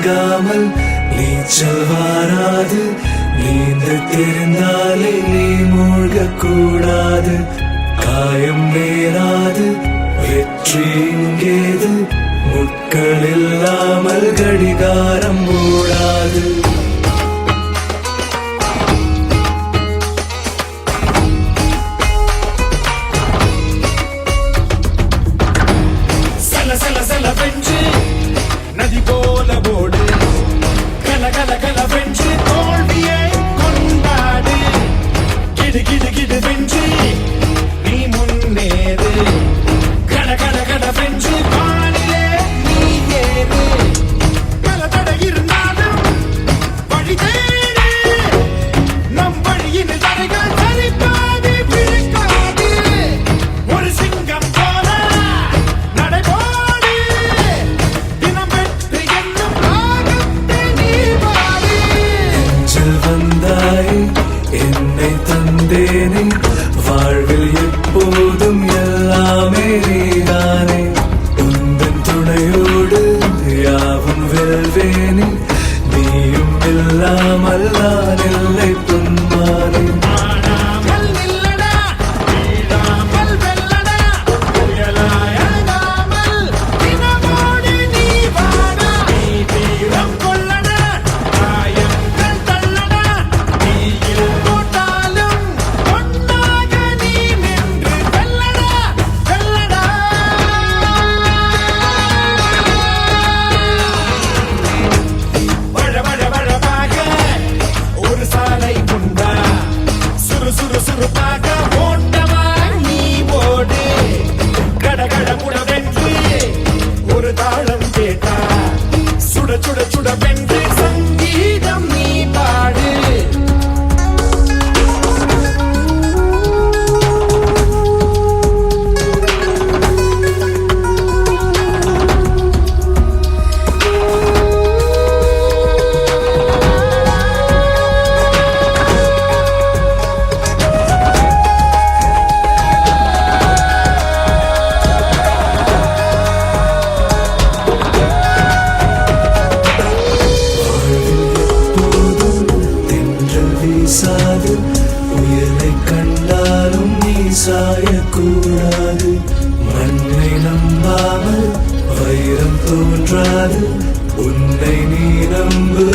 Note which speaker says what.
Speaker 1: நீங்காமல் நீச்சல் வாராது. நீந்த தெரிந்தாலே நீ மூழ்க கூடாது. காயம் நேராது, வெற்றி இங்கேது. முட்கள் இல்லாமல் கடிகாரம் ஓடாது.
Speaker 2: நதி போல ஓடு, கல கல கல வென்று தோல்வியை கொண்டாடு. கிடு கிடு கிடு வென்று நீ முன்னேறு. கட கட கட வென்று வானிலே நீ ஏறு. பல தடை இருந்தாலும் வழி தேடு. நம் வழியின் தடைகள் சரிப்பாதி பிழைக்காது. ஒரு சிங்கம் போல நடைபோடு. தினம் வெற்றி என்னும் ராகத்தை நீ பாடு.
Speaker 1: நெஞ்சில் வந்தாய், என்னை தந்தேனே. வாழ்வில் எப்போதும் எல்லாமே நீதானே. உந்தன் துணையோடு யாவும் வெல்வேனே. நீயும் இல்லாமல் நான் இல்லை பொன்மானே.
Speaker 2: ஆடாமல் நில்லடா, வீழாமல் வெல்லடா. புயலாய் அழகாமல் தினமோடு நீ வாடா. நீ வீரம் கொள்ளடா, காயங்கள் தள்ளடா. நீயில் போட்டாலும் பொன்னாக நீ நின்று வெல்லடா, வெல்லடா. வழ வழ வழவாக ஒரு சாலை உண்டா. சுறு சுறு சுறுப்பாக ஓட்டமாய் நீ ஓடு. கட கட முட வென்று ஒரு தாளம் கேட்டா. சுட சுட சுட வென்று சங்கீதம் நீ பாடு.
Speaker 1: தென்றல் வீசாது, உயிரை கண்டாலும் நீ சாயக்கூடாது. மண்ணை நம்பாமல் வைரம் தோன்றாது. உன்னை நீ நம்பு,